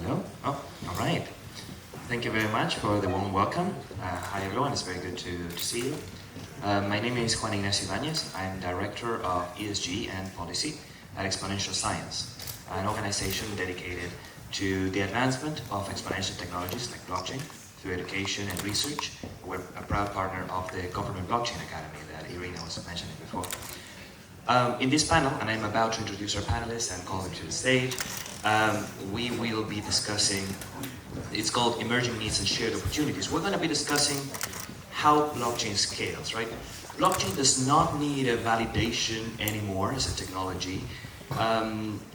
Hello? Oh, all right. Thank you very much for the warm welcome. Hi everyone, it's very good to see you. My name is Juan Ignacio Ibañez. I'm Director of ESG and Policy at Exponential Science, an organization dedicated to the advancement of exponential technologies like blockchain through education and research. We're a proud partner of the Government Blockchain Academy that Irina was mentioning before. In this panel, and I'm about to introduce our panelists and call them to the stage, we will be discussing, it's called Emerging Needs and Shared Opportunities. We're going to be discussing how blockchain scales, right? Blockchain does not need a validation anymore as a technology.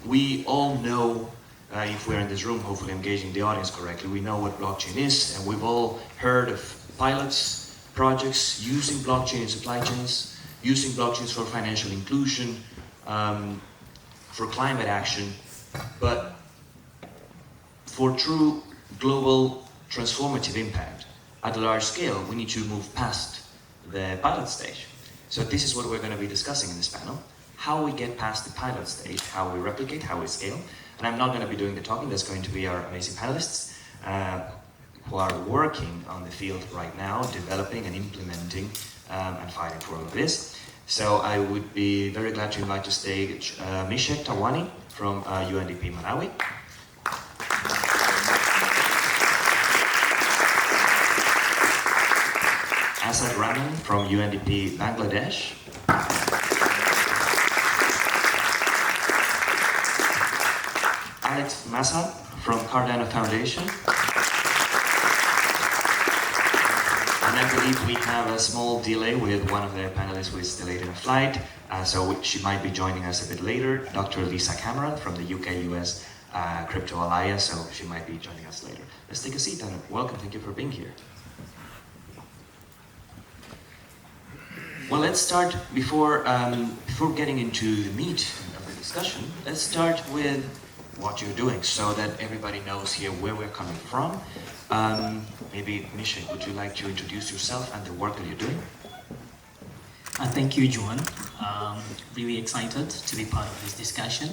We all know, if we're in this room, hopefully engaging the audience correctly, we know what blockchain is, and we've all heard of pilots, projects using blockchain in supply chains, using blockchains for financial inclusion, for climate action, but for true global transformative impact at a large scale, we need to move past the pilot stage. So this is what we're going to be discussing in this panel, how we get past the pilot stage, how we replicate, how we scale. And I'm not going to be doing the talking, that's going to be our amazing panelists who are working on the field right now, developing and implementing and fighting for all of this. So I would be very glad to invite to stage Misheck Thawani from UNDP Malawi. Azad Rahman from UNDP Bangladesh. Maaza from Cardano Foundation. And I believe we have a small delay with one of their panelists who is delayed in a flight, so she might be joining us a bit later. Dr. Lisa Cameron from the UK-US Crypto Alliance, so she might be joining us later. Let's take a seat and welcome, thank you for being here. Well, let's start, before getting into the meat of the discussion, let's start with what you're doing so that everybody knows here where we're coming from. Maybe, Misheck, would you like to introduce yourself and the work that you're doing? Thank you, Juan. Really excited to be part of this discussion.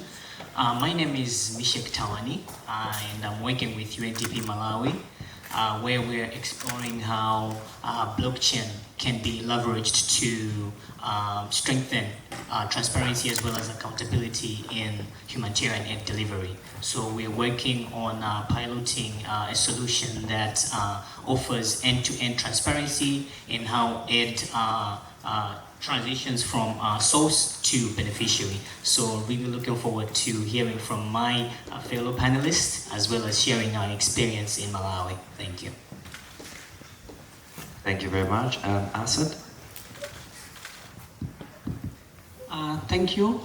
My name is Misheck Thawani, and I'm working with UNDP Malawi, where we're exploring how blockchain can be leveraged to strengthen transparency as well as accountability in humanitarian aid delivery. So we're working on piloting a solution that offers end-to-end transparency in how aid transitions from source to beneficiary. So really looking forward to hearing from my fellow panelists as well as sharing our experience in Malawi. Thank you. Thank you very much. Azad? Thank you.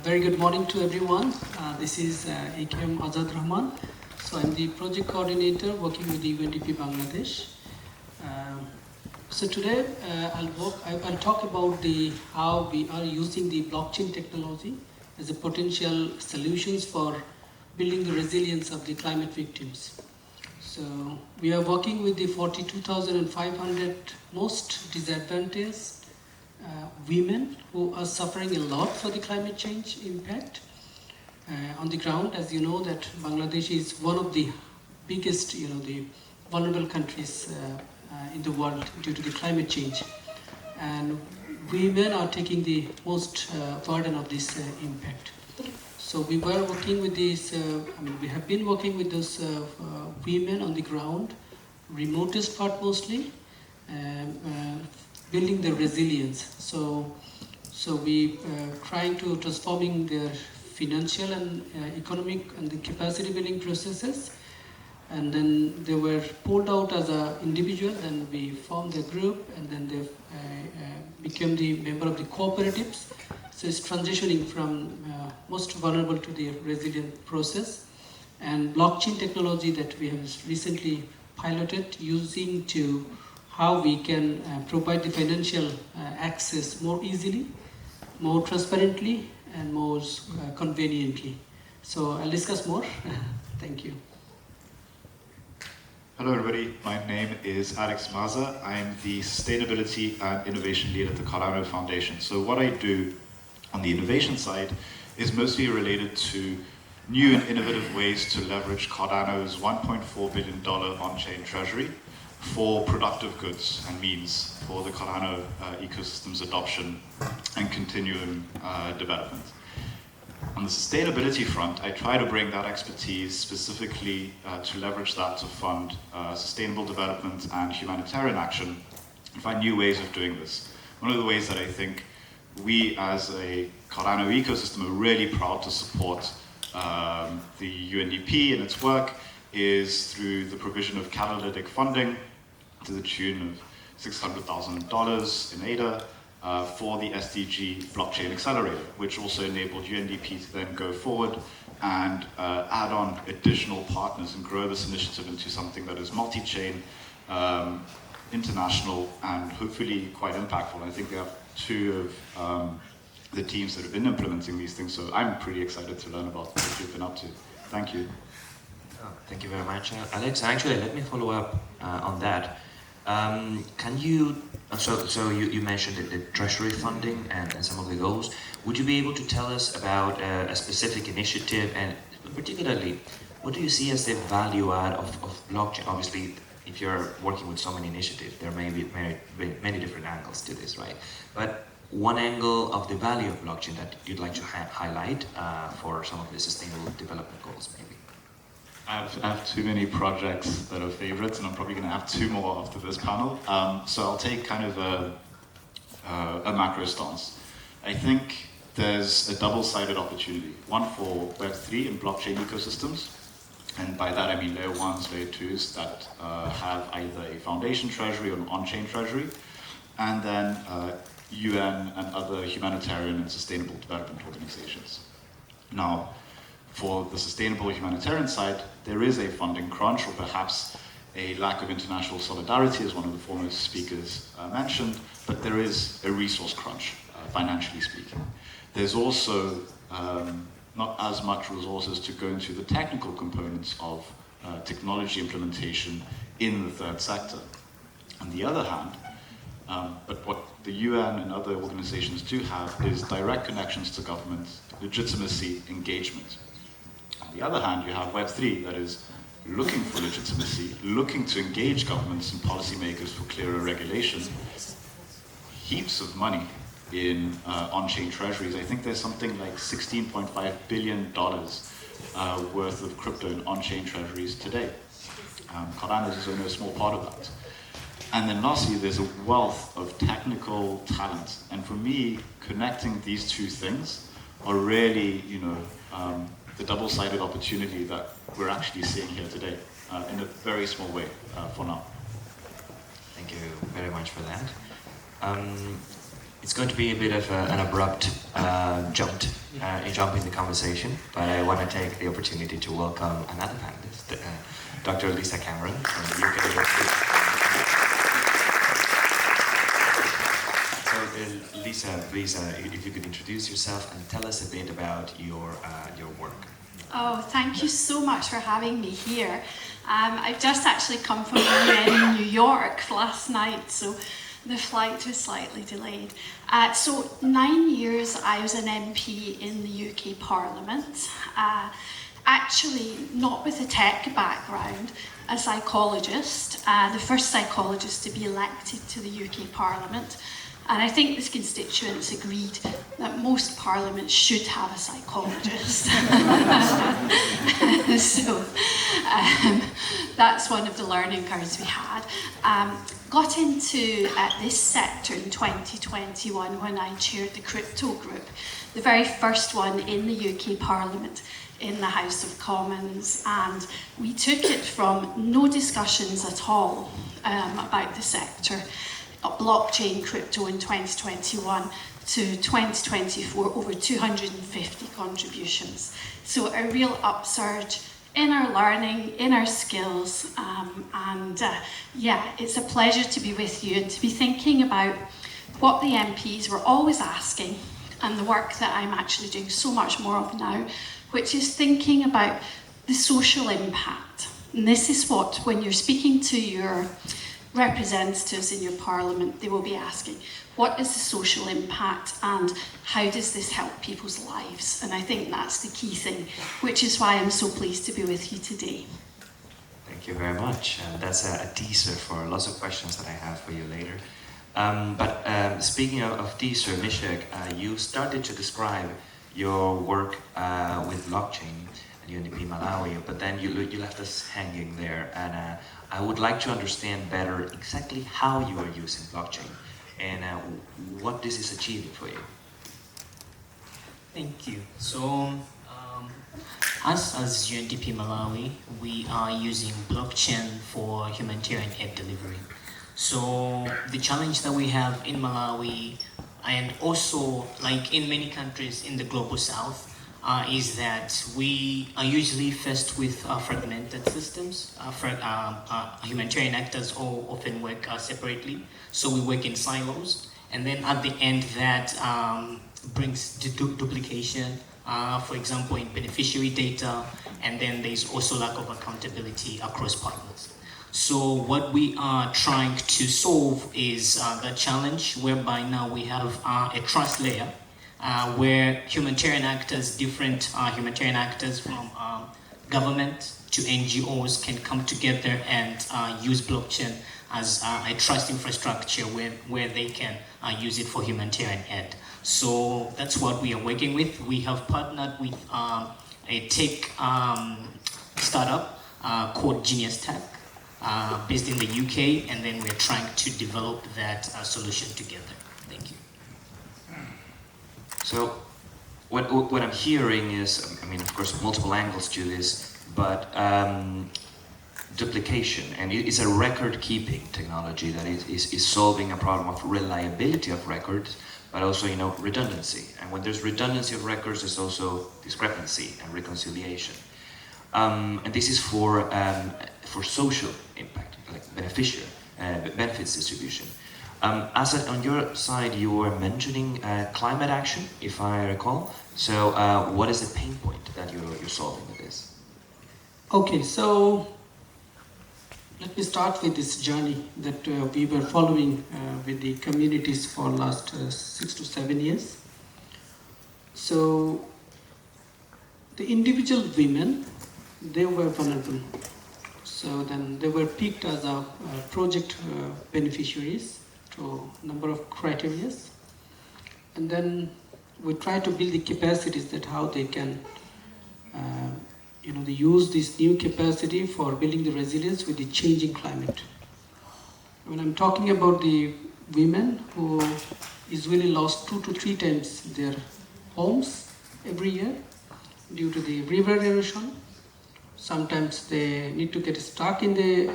Very good morning to everyone. This is A.K.M. Azad Rahman. So I'm the project coordinator working with the UNDP Bangladesh. So today I'll talk about how we are using the blockchain technology as a potential solutions for building the resilience of the climate victims. So we are working with the 42,500 most disadvantaged women who are suffering a lot for the climate change impact. On the ground, as you know, that Bangladesh is one of the biggest, the vulnerable countries in the world due to the climate change. And women are taking the most burden of this impact. So we were working with these, we have been working with those women on the ground, remotest part mostly, building their resilience. So we trying to transforming their financial and economic and the capacity building processes. And then they were pulled out as an individual, then we formed a group, and then they became the member of the cooperatives. So it's transitioning from most vulnerable to the resilient process. And blockchain technology that we have recently piloted using to how we can provide the financial access more easily, more transparently, and more conveniently. So I'll discuss more. Thank you. Hello everybody, my name is Maaza. I'm the Sustainability and Innovation Lead at the Cardano Foundation. So what I do on the innovation side is mostly related to new and innovative ways to leverage Cardano's $1.4 billion on-chain treasury for productive goods and means for the Cardano ecosystem's adoption and continuing development. On the sustainability front, I try to bring that expertise specifically to leverage that to fund sustainable development and humanitarian action and find new ways of doing this. One of the ways that I think we as a Cardano ecosystem are really proud to support the UNDP and its work is through the provision of catalytic funding to the tune of $600,000 in ADA for the SDG blockchain accelerator, which also enabled UNDP to then go forward and add on additional partners and grow this initiative into something that is multi-chain, international, and hopefully quite impactful. I think we have two of the teams that have been implementing these things, so I'm pretty excited to learn about what you've been up to. Thank you. Oh, thank you very much, Alex. Actually, let me follow up on that. Can you, so you mentioned the treasury funding and some of the goals. Would you be able to tell us about a specific initiative, and particularly, what do you see as the value add of blockchain? Obviously, if you're working with so many initiatives, there may be many different angles to this, right? But one angle of the value of blockchain that you'd like to highlight for some of the sustainable development goals, maybe? I have too many projects that are favorites, and I'm probably going to have two more after this panel. So I'll take kind of a macro stance. I think there's a double-sided opportunity. One for Web3 and blockchain ecosystems, and by that I mean layer 1s, layer 2s that have either a foundation treasury or an on-chain treasury, and then UN and other humanitarian and sustainable development organizations. Now, for the sustainable humanitarian side, there is a funding crunch, or perhaps a lack of international solidarity, as one of the former speakers mentioned, but there is a resource crunch, financially speaking. There's also not as much resources to go into the technical components of technology implementation in the third sector. On the other hand, but what the UN and other organizations do have is direct connections to government, legitimacy, engagement. On the other hand, you have Web3 that is looking for legitimacy, looking to engage governments and policymakers for clearer regulation. Heaps of money in on-chain treasuries. I think there's something like $16.5 billion worth of crypto in on-chain treasuries today. Cardano is only a small part of that. And then lastly, there's a wealth of technical talent. And for me, connecting these two things are really, the double-sided opportunity that we're actually seeing here today in a very small way for now. Thank you very much for that. It's going to be a bit of an abrupt jump in the conversation, but I want to take the opportunity to welcome another panelist, Dr. Lisa Cameron from the UK. So, Lisa, please, if you could introduce yourself and tell us a bit about your work. Oh, thank you so much for having me here. I've just actually come from UN in New York last night, so the flight was slightly delayed. So 9 years I was an MP in the UK Parliament. Actually, not with a tech background, a psychologist, the first psychologist to be elected to the UK Parliament. And I think the constituents agreed that most parliaments should have a psychologist. So that's one of the learning curves we had. Got into this sector in 2021 when I chaired the crypto group, the very first one in the UK Parliament in the House of Commons, and we took it from no discussions at all about the sector, blockchain crypto in 2021 to 2024, over 250 contributions. So a real upsurge in our learning, in our skills, yeah, it's a pleasure to be with you and to be thinking about what the MPs were always asking and the work that I'm actually doing so much more of now, which is thinking about the social impact. And this is what, when you're speaking to your representatives in your parliament, they will be asking, what is the social impact and how does this help people's lives? And I think that's the key thing, which is why I'm so pleased to be with you today. Thank you very much. That's a teaser for lots of questions that I have for you later. Speaking of teaser, Misheck, you started to describe your work with blockchain at UNDP Malawi, but then you left us hanging there, and I would like to understand better exactly how you are using blockchain and what this is achieving for you. Thank you. So, us as UNDP Malawi, we are using blockchain for humanitarian aid delivery. So the challenge that we have in Malawi, and also like in many countries in the global south, is that we are usually faced with fragmented systems. Humanitarian actors all often work separately, so we work in silos, and then at the end that brings duplication, for example in beneficiary data, and then there's also lack of accountability across partners. So what we are trying to solve is the challenge whereby now we have a trust layer where humanitarian actors, different humanitarian actors from government to NGOs can come together and use blockchain as a trust infrastructure where they can use it for humanitarian aid. So that's what we are working with. We have partnered with a tech startup called Genius Tech, based in the UK, and then we're trying to develop that solution together. Thank you. So, what I'm hearing is, I mean, of course, multiple angles to this, but duplication, and it's a record-keeping technology that is solving a problem of reliability of records, but also, you know, redundancy. And when there's redundancy of records, there's also discrepancy and reconciliation. And this is for social impact, like benefits distribution. Azad, on your side, you were mentioning climate action, if I recall. So, what is the pain point that you're solving with this? Okay, so let me start with this journey that we were following with the communities for last 6 to 7 years. So, the individual women, they were vulnerable. So then they were picked as a project beneficiaries to a number of criteria. And then we try to build the capacities that how they can they use this new capacity for building the resilience with the changing climate. When I'm talking about the women who usually lost 2 to 3 times their homes every year due to the river erosion. Sometimes they need to get stuck in the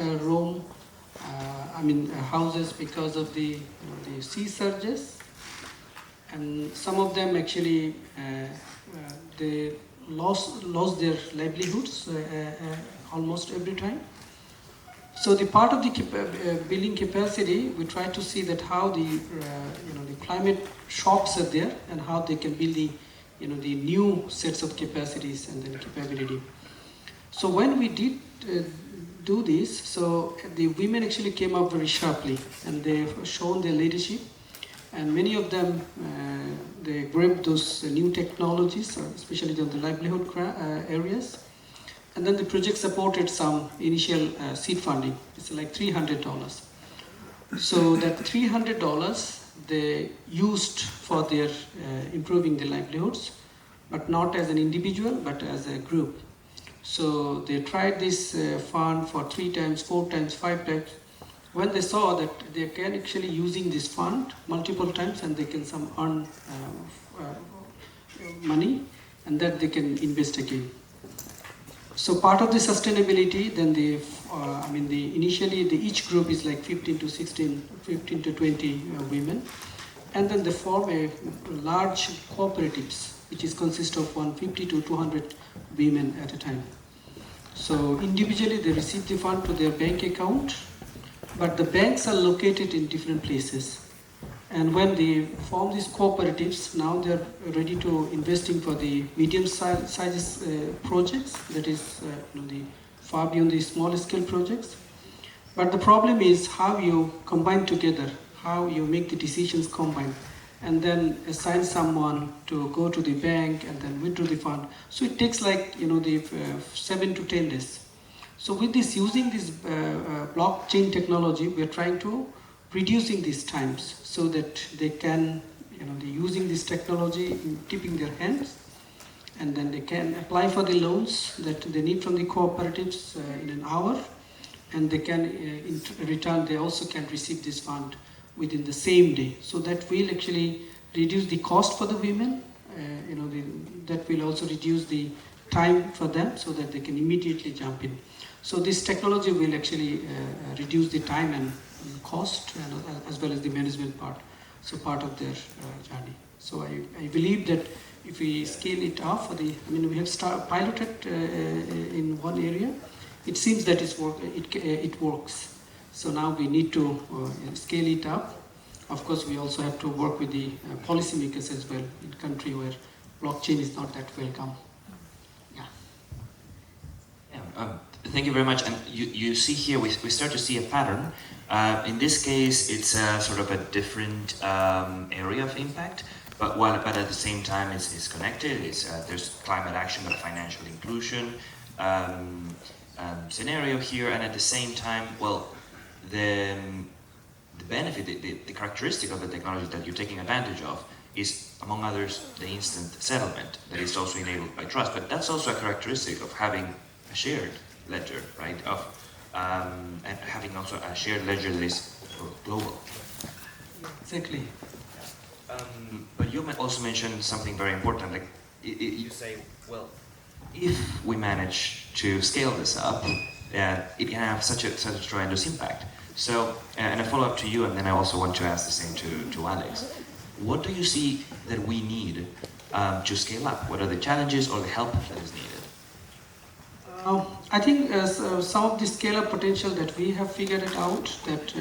houses because of the sea surges, and some of them actually they lost their livelihoods almost every time. So the part of the building capacity, we try to see that how the climate shocks are there and how they can build the new sets of capacities and then capability. So when we did do this, so the women actually came up very sharply and they've shown their leadership, and many of them they grabbed those new technologies, especially on the livelihood areas, and then the project supported some initial seed funding. It's like $300. So that $300 they used for their improving their livelihoods, but not as an individual, but as a group. So they tried this fund for 3 times, 4 times, 5 times. When they saw that they can actually using this fund multiple times and they can earn money, and that they can invest again. So part of the sustainability, then initially each group is like 15 to 20 women, and then they form a large cooperatives, which is consist of 150 to 200 women at a time. So individually they receive the fund to their bank account, but the banks are located in different places. And when they form these cooperatives, now they're ready to investing for the medium sizes projects, that is the far beyond the small scale projects. But the problem is how you combine together, how you make the decisions combine, and then assign someone to go to the bank and then withdraw the fund. So it takes like, the 7 to 10 days. So with this, using this blockchain technology, we are trying to reducing these times so that they can, they're using this technology in keeping their hands, and then they can apply for the loans that they need from the cooperatives in an hour, and they can, in return, they also can receive this fund within the same day. So that will actually reduce the cost for the women, that will also reduce the time for them so that they can immediately jump in. So this technology will actually reduce the time and cost, and as well as the management part, so part of their journey. So I believe that if we scale it up we have piloted in one area, it seems that it works. So now we need to scale it up. Of course, we also have to work with the policymakers as well in country where blockchain is not that welcome. Thank you very much. And you see here, we start to see a pattern. In this case, it's sort of a different area of impact, but at the same time, it's connected. There's climate action, but financial inclusion scenario here, and at the same time, the benefit, the characteristic of the technology that you're taking advantage of is, among others, the instant settlement that is also enabled by trust. But that's also a characteristic of having a shared ledger, right? And having also a shared ledger that is global. Exactly. But you also mentioned something very important. Like you say, if we manage to scale this up, it can have such a tremendous impact. So, and a follow-up to you, and then I also want to ask the same to Alex. What do you see that we need to scale up? What are the challenges or the help that is needed? I think some of the scale-up potential that we have figured it out, that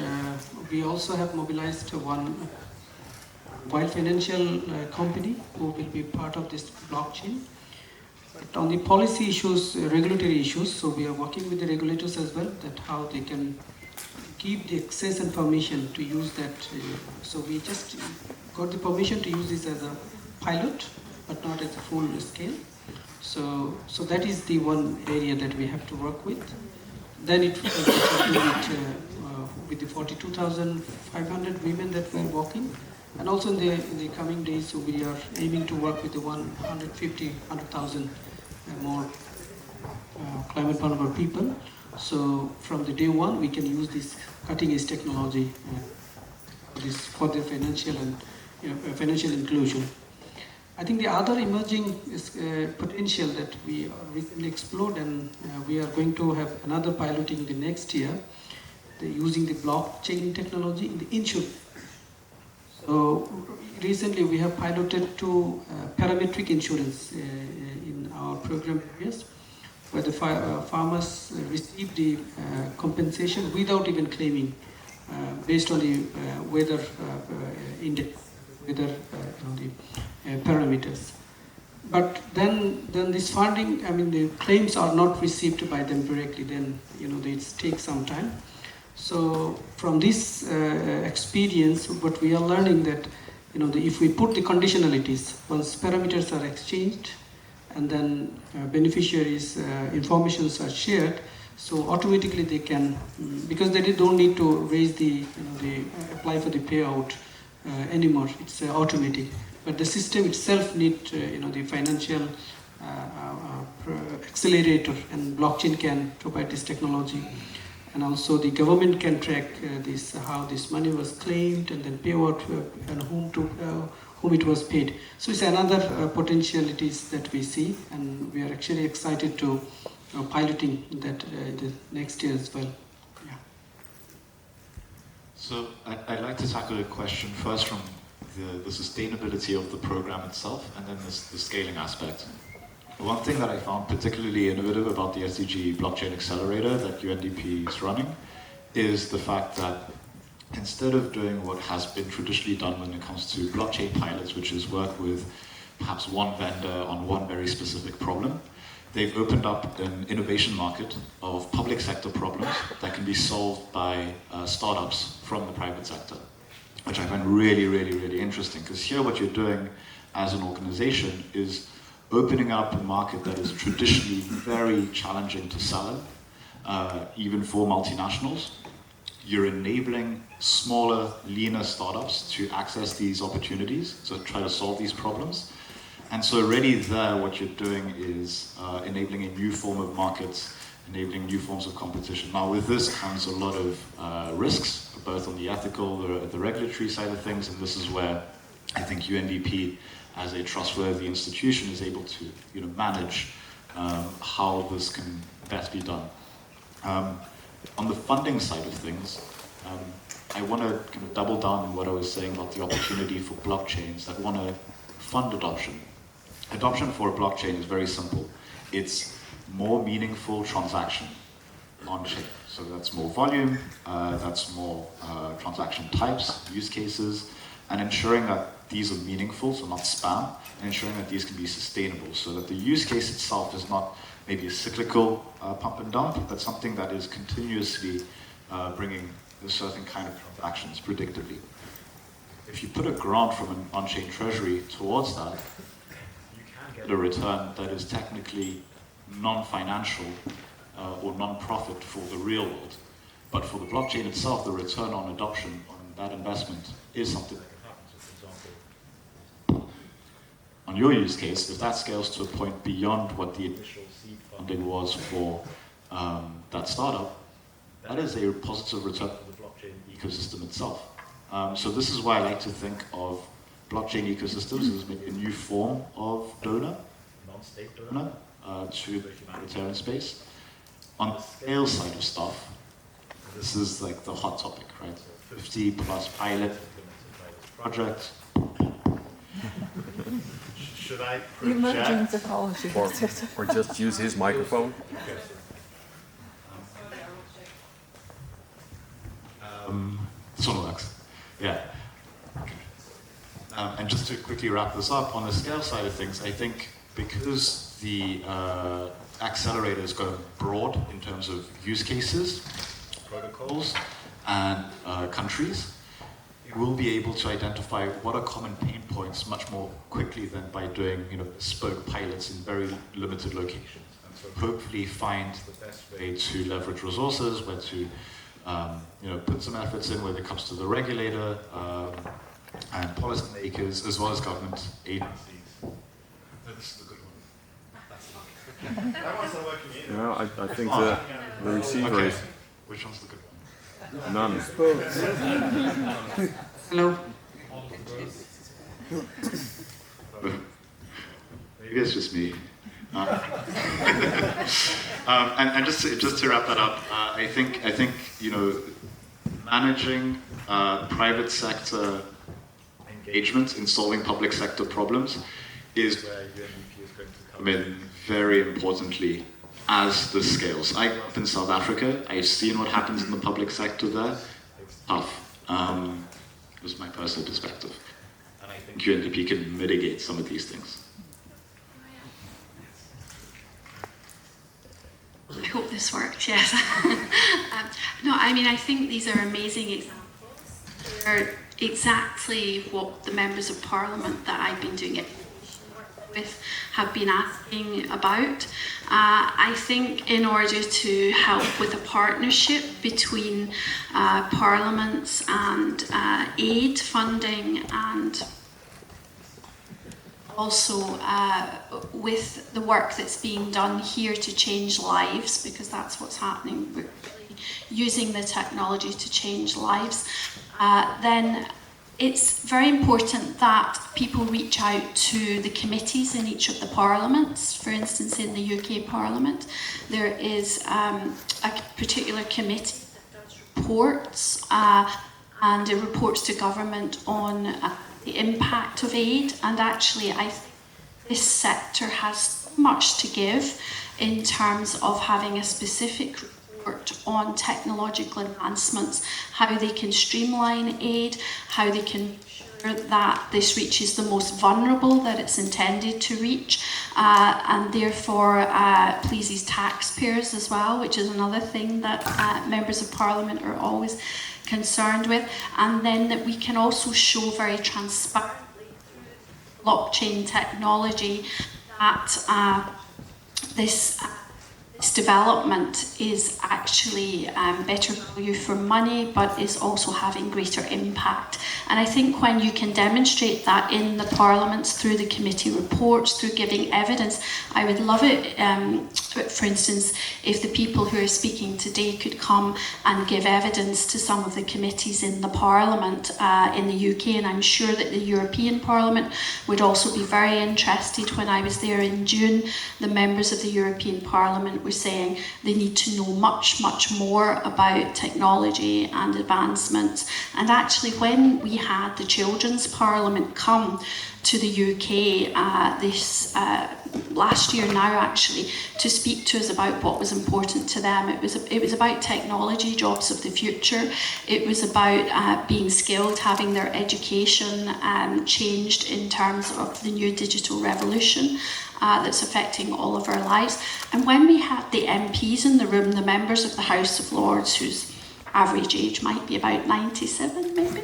we also have mobilized one wild financial company who will be part of this blockchain. But on the policy issues, regulatory issues, so we are working with the regulators as well, that how they can give the access and permission to use that. So we just got the permission to use this as a pilot, but not as a full scale. So that is the one area that we have to work with. Then it will do with the 42,500 women that we are working, and also in the coming days, so we are aiming to work with the 100,000 more climate vulnerable people. So from the day one, we can use this cutting-edge technology for their financial and financial inclusion. I think the other emerging potential that we recently explored, and we are going to have another piloting the next year, using the blockchain technology in the insurance. So recently we have piloted 2 parametric insurance in our program areas, where the farmers receive the compensation without even claiming, based on the weather index, weather the parameters. But then this funding, the claims are not received by them directly. Then it takes some time. So from this experience, what we are learning that if we put the conditionalities, once parameters are exchanged, and then beneficiaries' informations are shared, so automatically they can, because they don't need to raise they apply for the payout anymore. It's automatic. But the system itself needs the financial accelerator, and blockchain can provide this technology. And also the government can track how this money was claimed, and then payout and whom it was paid. So it's another potentialities that we see, and we are actually excited to piloting that the next year as well. Yeah. So I'd like to tackle a question first from the sustainability of the program itself, and then the scaling aspect. One thing that I found particularly innovative about the SDG Blockchain Accelerator that UNDP is running is the fact that instead of doing what has been traditionally done when it comes to blockchain pilots, which is work with perhaps one vendor on one very specific problem, they've opened up an innovation market of public sector problems that can be solved by startups from the private sector, which I find really, really, really interesting. Because here what you're doing as an organization is opening up a market that is traditionally very challenging to sell in, even for multinationals. You're enabling smaller, leaner startups to access these opportunities, to try to solve these problems. And so already there, what you're doing is enabling a new form of markets, enabling new forms of competition. Now with this comes a lot of risks, both on the ethical, the regulatory side of things, and this is where I think UNDP, as a trustworthy institution, is able to manage how this can best be done. On the funding side of things, I want to kind of double down on what I was saying about the opportunity for blockchains that want to fund adoption. Adoption for a blockchain is very simple. It's more meaningful transaction on-chain. So that's more volume, that's more transaction types, use cases, and ensuring that these are meaningful, so not spam, and ensuring that these can be sustainable, so that the use case itself is not maybe a cyclical pump and dump, but something that is continuously bringing a certain kind of transactions predictably. If you put a grant from an on-chain treasury towards that, you can get a return that is technically non-financial or non-profit for the real world. But for the blockchain itself, the return on adoption on that investment is something that can happen. So for example, on your use case, if that scales to a point beyond what the initial seed funding was for that startup, that is a positive return for the blockchain ecosystem itself. So this is why I like to think of blockchain ecosystems as maybe a new form of donor, non-state donor, to the humanitarian space. On the scale side of stuff, this is like the hot topic, right? 50 plus pilot implemented by this project. Should I project? Or just use his microphone? This one works. Yeah. And just to quickly wrap this up, on the scale side of things, I think because the accelerator is going broad in terms of use cases, protocols, and countries, you will be able to identify what are common pain points much more quickly than by doing bespoke pilots in very limited locations. And so hopefully find the best way to leverage resources, where to put some efforts in when it comes to the regulator and policymakers, as well as government agencies. This is the good one. That one's not working either. Yeah, I think the receiver okay. is Which one's the good one? none. Hello. Maybe it's just me. And just to wrap that up, I think managing private sector engagement in solving public sector problems is where UNDP is going to come in very importantly as this scales. I grew up in South Africa. I've seen what happens in the public sector there. It's tough. It was my personal perspective. And I think UNDP can mitigate some of these things. I hope this works, yes. No, I mean, I think these are amazing examples. They're exactly what the members of Parliament that I've been doing it with have been asking about. I think in order to help with a partnership between parliaments and aid funding, and also with the work that's being done here to change lives, because that's what's happening, we're using the technology to change lives, then it's very important that people reach out to the committees in each of the parliaments. For instance, in the UK Parliament, there is a particular committee that does reports, and it reports to government on the impact of aid. And actually, I think this sector has so much to give in terms of having a specific report on technological advancements, how they can streamline aid, how they can ensure that this reaches the most vulnerable that it's intended to reach, and therefore pleases taxpayers as well, which is another thing that members of Parliament are always concerned with. And then that we can also show very transparently through blockchain technology that this development is actually better value for money, but is also having greater impact. And I think when you can demonstrate that in the parliaments, through the committee reports, through giving evidence, I would love it, for instance, if the people who are speaking today could come and give evidence to some of the committees in the parliament in the UK, and I'm sure that the European Parliament would also be very interested. When I was there in June, the members of the European Parliament were saying they need to know much, much more about technology and advancements. And actually, when we had the Children's Parliament come to the UK this last year now, actually, to speak to us about what was important to them, it was about technology, jobs of the future. It was about being skilled, having their education changed in terms of the new digital revolution that's affecting all of our lives. And when we had the MPs in the room, the members of the House of Lords, whose average age might be about 97 maybe,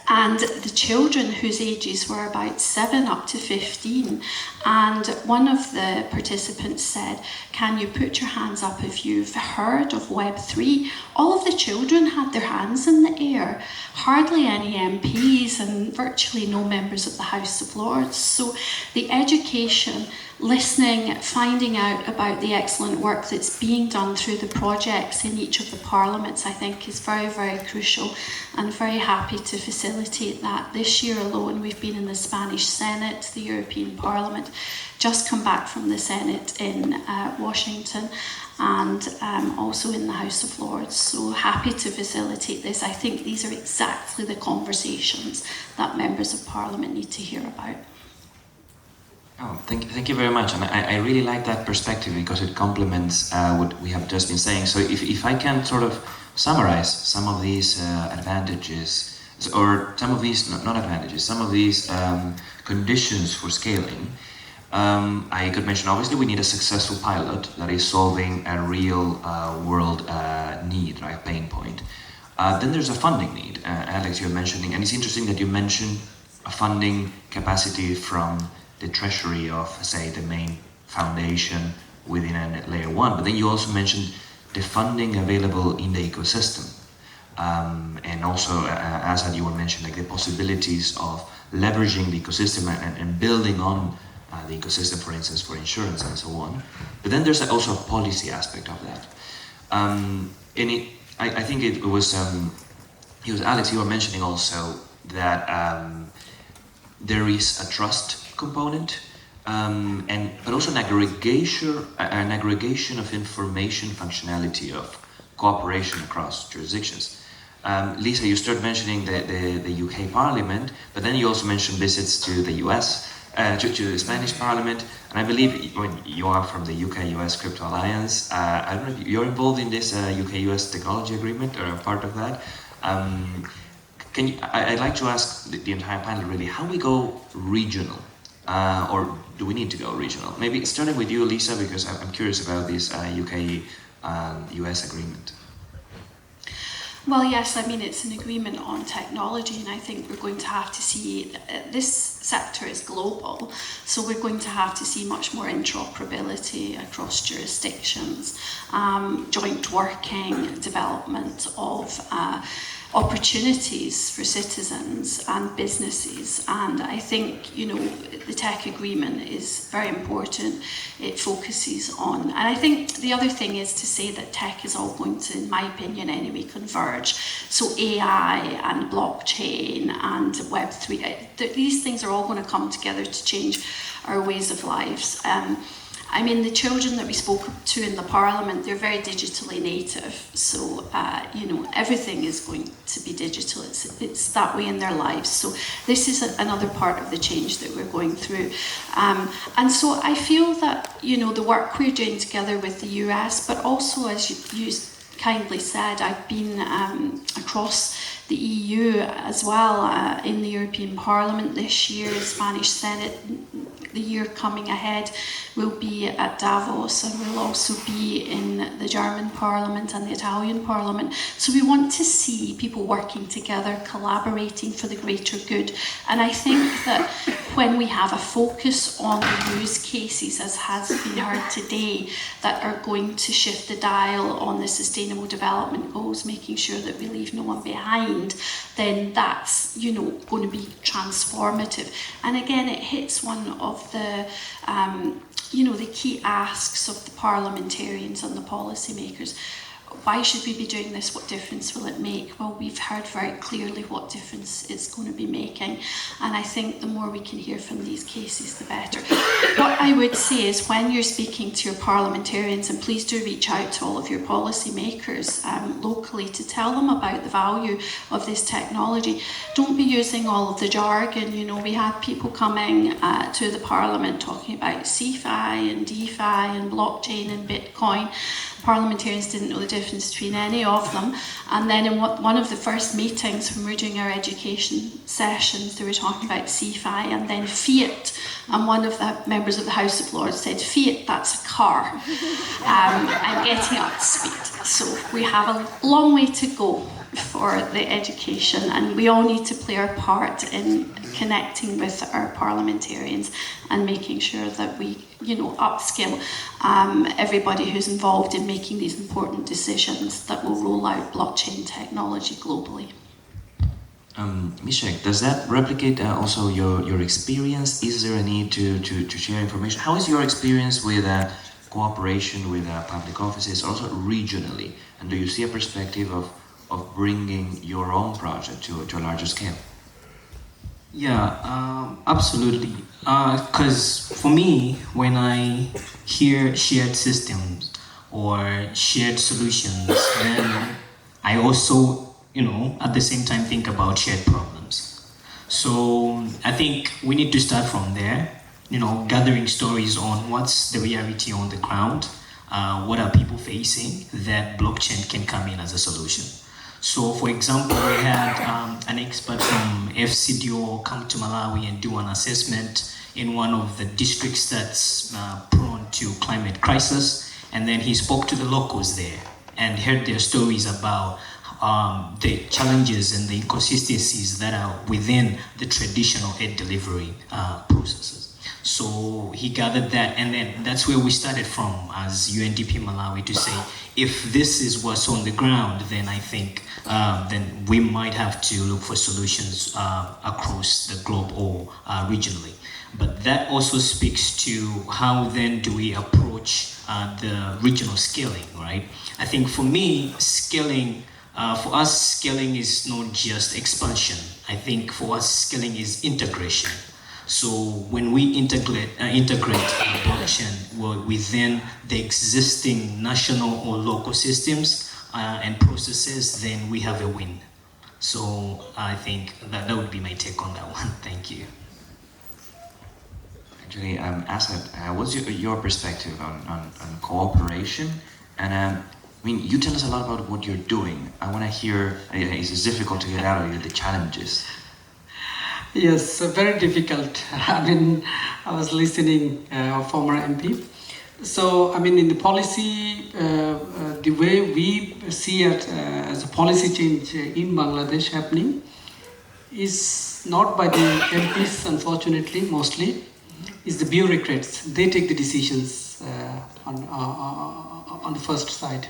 and the children whose ages were about 7 up to 15. And one of the participants said, "Can you put your hands up if you've heard of Web3?" All of the children had their hands in the air. Hardly any MPs and virtually no members of the House of Lords. So the education, listening, finding out about the excellent work that's being done through the projects in each of the parliaments, I think is very, very crucial, and very happy to facilitate that. This year alone, we've been in the Spanish Senate, the European Parliament, just come back from the Senate in Washington, and also in the House of Lords. So happy to facilitate this. I think these are exactly the conversations that members of Parliament need to hear about. Oh, thank you very much, and I really like that perspective because it complements what we have just been saying. So if I can sort of summarize some of these advantages, or some of these, not advantages, some of these conditions for scaling, I could mention, obviously, we need a successful pilot that is solving a real world need, right, pain point. Then there's a funding need. Alex, you're mentioning, and it's interesting that you mentioned a funding capacity from the treasury of, say, the main foundation within a layer one, but then you also mentioned the funding available in the ecosystem. And also, as you were mentioning, like the possibilities of leveraging the ecosystem and building on the ecosystem, for instance, for insurance and so on. But then there's also a policy aspect of that. And I think it was Alex, you were mentioning also that there is a trust component, but also an aggregation of information functionality of cooperation across jurisdictions. Lisa, you started mentioning the UK Parliament, but then you also mentioned visits to the US, to the Spanish Parliament, and I believe when you are from the UK-US Crypto Alliance, I don't know if you're involved in this UK-US technology agreement or a part of that. I'd like to ask the entire panel really how we go regional, or do we need to go regional? Maybe starting with you, Lisa, because I'm curious about this UK-US agreement. Well, yes, I mean, it's an agreement on technology, and I think we're going to have to see, this sector is global, so we're going to have to see much more interoperability across jurisdictions, joint working, development of opportunities for citizens and businesses. And I think, you know, the tech agreement is very important. It focuses on, and I think the other thing is to say that tech is all going to, in my opinion anyway, converge. So AI and blockchain and Web3, these things are all going to come together to change our ways of lives. I mean, the children that we spoke to in the Parliament, they're very digitally native. So, you know, everything is going to be digital. It's that way in their lives. So this is another part of the change that we're going through. And so I feel that, you know, the work we're doing together with the US, but also, as you kindly said, I've been across the EU as well, in the European Parliament this year, Spanish Senate. The year coming ahead will be at Davos, and we'll also be in the German Parliament and the Italian Parliament. So we want to see people working together, collaborating for the greater good. And I think that when we have a focus on the use cases, as has been heard today, that are going to shift the dial on the Sustainable Development Goals, making sure that we leave no one behind, then that's, you know, going to be transformative. And again, it hits one of the you know, the key asks of the parliamentarians and the policymakers. Why should we be doing this? What difference will it make? Well, we've heard very clearly what difference it's going to be making. And I think the more we can hear from these cases, the better. What I would say is when you're speaking to your parliamentarians, and please do reach out to all of your policymakers locally to tell them about the value of this technology. Don't be using all of the jargon. You know, we had people coming to the parliament talking about CFI and DeFi and blockchain and Bitcoin. Parliamentarians didn't know the difference between any of them. And then in one of the first meetings when we were doing our education sessions, they were talking about CFI and then fiat. And one of the members of the House of Lords said, fiat, that's a car. I'm getting up to speed. So we have a long way to go for the education, and we all need to play our part in connecting with our parliamentarians and making sure that we, you know, upskill everybody who's involved in making these important decisions that will roll out blockchain technology globally. Misheck, does that replicate also your experience? Is there a need to share information? How is your experience with cooperation with public offices, also regionally? And do you see a perspective of bringing your own project to a larger scale? Yeah, absolutely. Because for me, when I hear shared systems or shared solutions, then I also, you know, at the same time think about shared problems. So I think we need to start from there, you know, gathering stories on what's the reality on the ground, what are people facing that blockchain can come in as a solution. So, for example, we had an expert from FCDO come to Malawi and do an assessment in one of the districts that's prone to climate crisis, and then he spoke to the locals there and heard their stories about the challenges and the inconsistencies that are within the traditional aid delivery processes. So he gathered that, and then that's where we started from as UNDP Malawi to say, if this is what's on the ground, then I think then we might have to look for solutions across the globe or regionally. But that also speaks to how then do we approach the regional scaling, right? I think for me, scaling, for us, scaling is not just expansion. I think for us, scaling is integration. So when we integrate blockchain within the existing national or local systems and processes, then we have a win. So I think that would be my take on that one. Thank you. Actually, Azad, what's your perspective on cooperation? And I mean, you tell us a lot about what you're doing. I want to hear, it's difficult to get out of you, the challenges. Yes, very difficult. I mean, I was listening a former MP. So, I mean, in the policy, the way we see it as a policy change in Bangladesh happening is not by the MPs, unfortunately, mostly, is the bureaucrats. They take the decisions on the first side.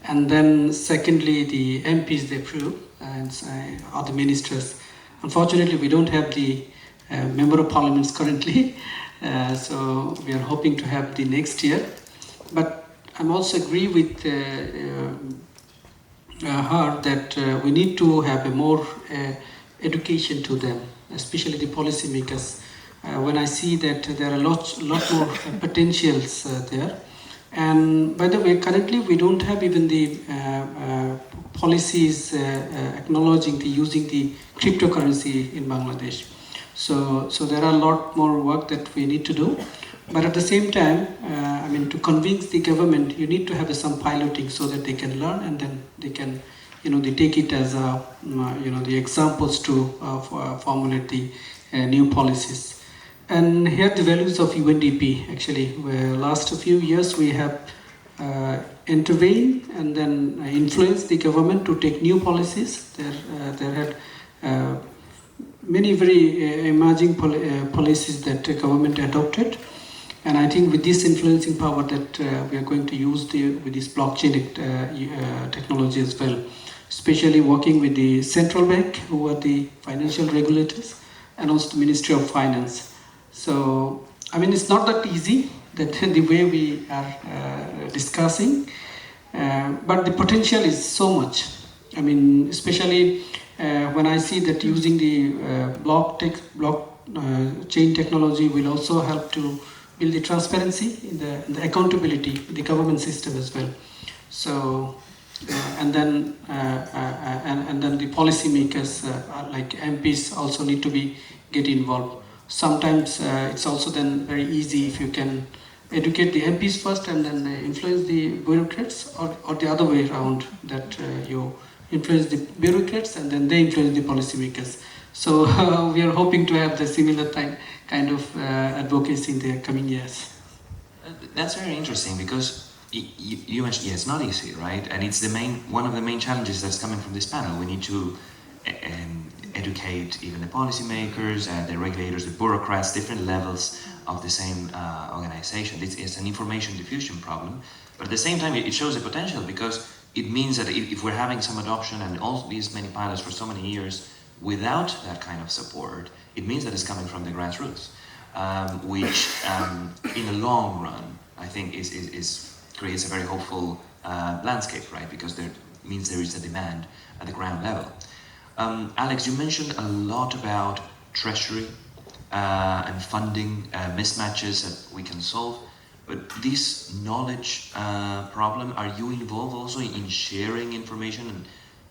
And then secondly, the MPs, they approve, and or the ministers. Unfortunately, we don't have the member of parliaments currently, so we are hoping to have the next year. But I'm also agree with her that we need to have a more education to them, especially the policymakers. When I see that there are lot more potentials there. And by the way, currently we don't have even the policies acknowledging the using the cryptocurrency in Bangladesh. So there are a lot more work that we need to do. But at the same time, I mean, to convince the government, you need to have some piloting so that they can learn and then they can they take it as the examples to formulate the new policies. And here the values of UNDP actually, where last few years we have intervened and then influenced the government to take new policies. There had many very emerging policies that the government adopted. And I think with this influencing power that we are going to use with this blockchain technology as well, especially working with the central bank, who are the financial regulators, and also the Ministry of Finance. So, I mean, it's not that easy, that the way we are discussing, but the potential is so much. I mean, especially when I see that using the blockchain technology will also help to build the transparency in the accountability in the government system as well. So, and then the policymakers like MPs also need to get involved. Sometimes it's also then very easy if you can educate the MPs first and then influence the bureaucrats, or the other way around, that you influence the bureaucrats and then they influence the policymakers. So we are hoping to have the similar kind of advocacy in the coming years. That's very interesting, because you mentioned, it's not easy, right? And it's one of the main challenges that's coming from this panel. We need to educate even the policymakers, the regulators, the bureaucrats, different levels of the same organization. It's an information diffusion problem, but at the same time it shows the potential, because it means that if we're having some adoption and all these many pilots for so many years without that kind of support, it means that it's coming from the grassroots, which in the long run I think creates a very hopeful landscape, right? Because there means there is a demand at the ground level. Alex, you mentioned a lot about treasury and funding mismatches that we can solve, but this knowledge problem, are you involved also in sharing information? And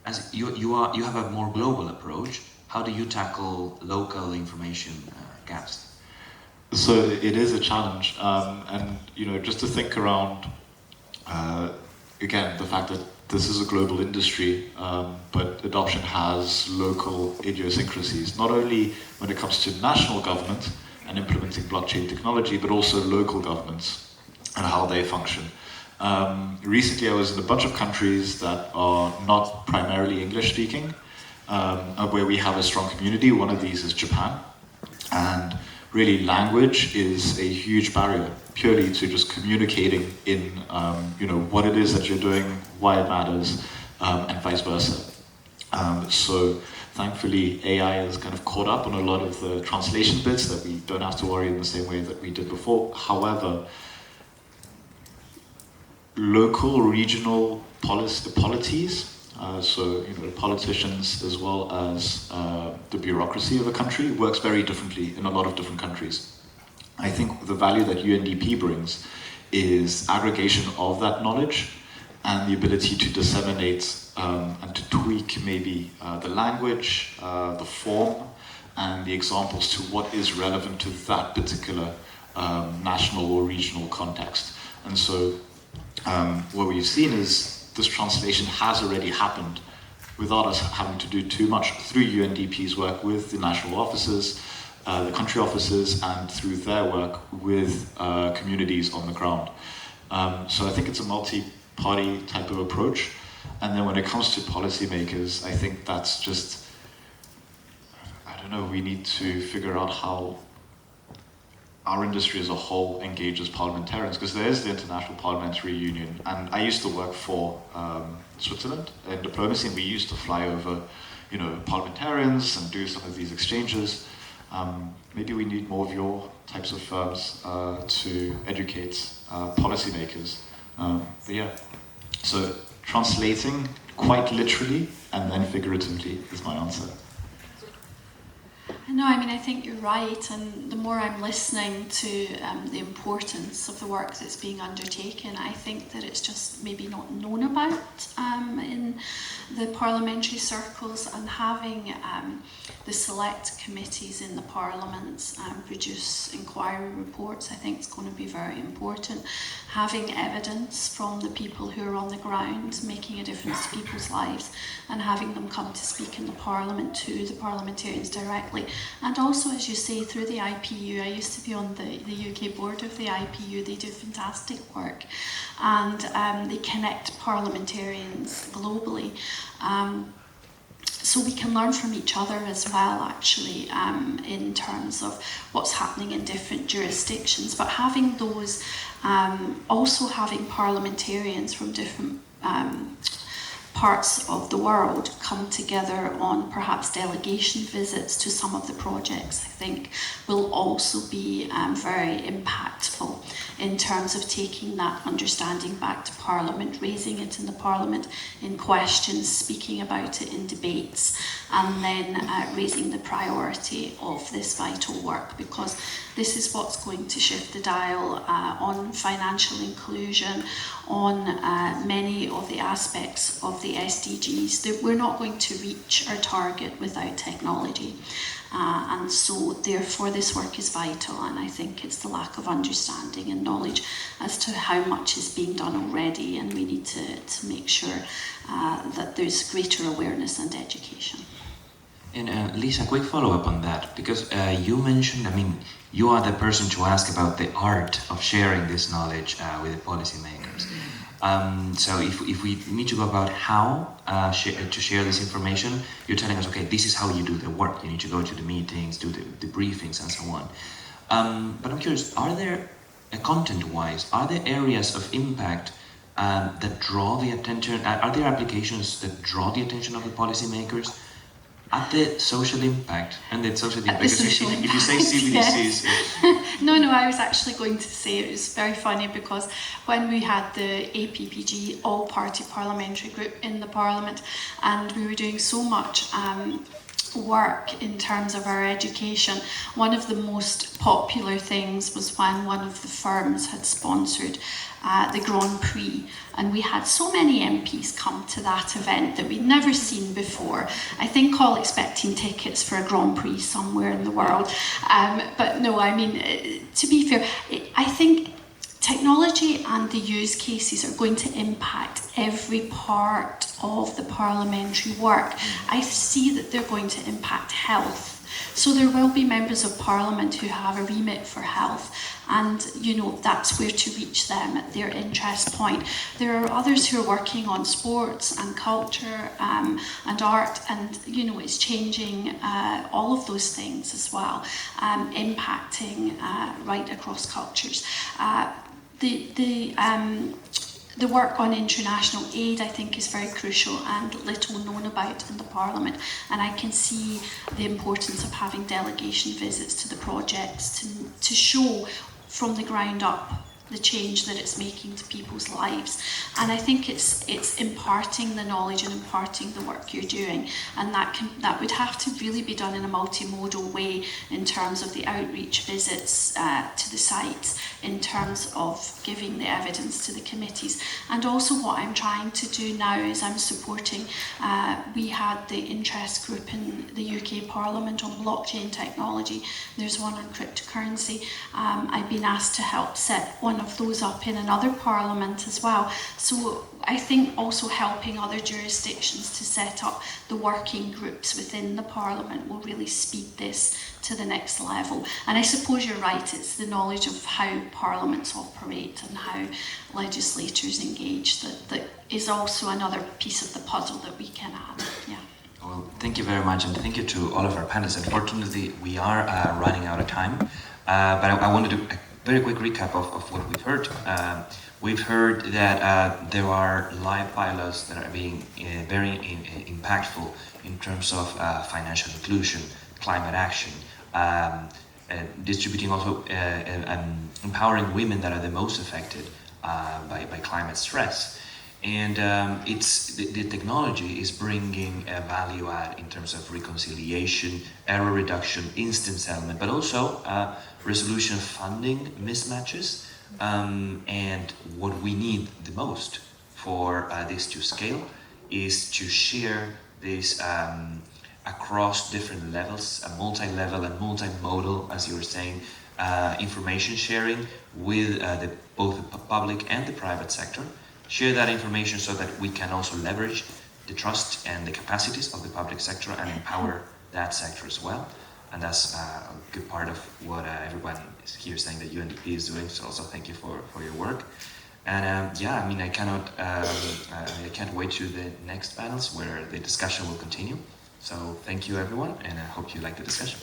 as you have a more global approach, how do you tackle local information gaps? So it is a challenge, and just to think around again the fact that this is a global industry, but adoption has local idiosyncrasies, not only when it comes to national government and implementing blockchain technology, but also local governments and how they function. Recently I was in a bunch of countries that are not primarily English speaking, where we have a strong community. One of these is Japan, and really language is a huge barrier, purely to just communicating in what it is that you're doing, why it matters, and vice versa. So thankfully AI has kind of caught up on a lot of the translation bits that we don't have to worry in the same way that we did before. However, local, regional polities, so politicians as well as the bureaucracy of a country works very differently in a lot of different countries. I think the value that UNDP brings is aggregation of that knowledge and the ability to disseminate and to tweak maybe the language, the form, and the examples to what is relevant to that particular national or regional context. And so what we've seen is this translation has already happened without us having to do too much through UNDP's work with the national offices, the country offices, and through their work with communities on the ground. So I think it's a multi-party type of approach. And then when it comes to policymakers, I think that's just, we need to figure out how our industry as a whole engages parliamentarians, because there is the International Parliamentary Union, and I used to work for Switzerland in diplomacy, and we used to fly over, parliamentarians and do some of these exchanges. Maybe we need more of your types of firms to educate policymakers. But yeah, so translating quite literally and then figuratively is my answer. No, I think you're right, and the more I'm listening to the importance of the work that's being undertaken, I think that it's just maybe not known about in the parliamentary circles, and having the select committees in the parliaments produce inquiry reports, I think is going to be very important. having evidence from the people who are on the ground, making a difference to people's lives, and having them come to speak in the Parliament to the parliamentarians directly. And also, as you say, through the IPU. I used to be on the UK board of the IPU. They do fantastic work, and they connect parliamentarians globally. So we can learn from each other as well, actually, in terms of what's happening in different jurisdictions. But having those, also having parliamentarians from different parts of the world come together on perhaps delegation visits to some of the projects, I think will also be very impactful in terms of taking that understanding back to Parliament, raising it in the Parliament in questions, speaking about it in debates, and then raising the priority of this vital work, because this is what's going to shift the dial on financial inclusion, on many of the aspects of the SDGs. That we're not going to reach our target without technology. And so therefore this work is vital, and I think it's the lack of understanding and knowledge as to how much is being done already, and we need to make sure that there's greater awareness and education. And Lisa, quick follow-up on that, because you mentioned, I mean, you are the person to ask about the art of sharing this knowledge with the policymakers. So if we need to go about how to share this information, you're telling us, okay, this is how you do the work. You need to go to the meetings, do the briefings, and so on. But I'm curious, are there, content-wise, are there areas of impact that draw the attention? Are there applications that draw the attention of the policymakers at the social impact and the social impact? Because if you say CBDCs, yes. No, I was actually going to say it was very funny, because when we had the APPG all-party parliamentary group in the Parliament, and we were doing so much work in terms of our education, one of the most popular things was when one of the firms had sponsored the Grand Prix, and we had so many MPs come to that event that we'd never seen before. I think all expecting tickets for a Grand Prix somewhere in the world. But no, I mean, to be fair, I think technology and the use cases are going to impact every part of the parliamentary work. I see that they're going to impact health. So there will be members of Parliament who have a remit for health, and that's where to reach them at their interest point. There are others who are working on sports and culture and art, and it's changing all of those things as well, impacting right across cultures. The work on international aid, I think, is very crucial and little known about in the Parliament, and I can see the importance of having delegation visits to the projects to show from the ground up the change that it's making to people's lives. And I think it's imparting the knowledge and imparting the work you're doing, and that would have to really be done in a multimodal way in terms of the outreach visits to the sites, in terms of giving the evidence to the committees. And also what I'm trying to do now is I'm supporting, we had the interest group in the UK Parliament on blockchain technology. There's one on cryptocurrency. I've been asked to help set one of those up in another parliament as well. So I think also helping other jurisdictions to set up the working groups within the Parliament will really speed this to the next level. And I suppose you're right, it's the knowledge of how parliaments operate and how legislators engage that is also another piece of the puzzle that we can add. Yeah. Well, thank you very much, and thank you to all of our panelists. Unfortunately, we are running out of time, but I wanted to do a very quick recap of what we've heard. We've heard that there are live pilots that are being very impactful in terms of financial inclusion, climate action, distributing also, empowering women that are the most affected by climate stress. And it's the technology is bringing a value add in terms of reconciliation, error reduction, instant settlement, but also resolution of funding mismatches. And what we need the most for this to scale is to share this across different levels, a multi-level and multimodal, as you were saying, information sharing with both the public and the private sector. Share that information so that we can also leverage the trust and the capacities of the public sector and empower that sector as well. And that's a good part of what everyone is here saying that UNDP is doing. So also thank you for your work. And yeah, I mean, I can't wait to the next panels where the discussion will continue. So thank you everyone, and I hope you like the discussion.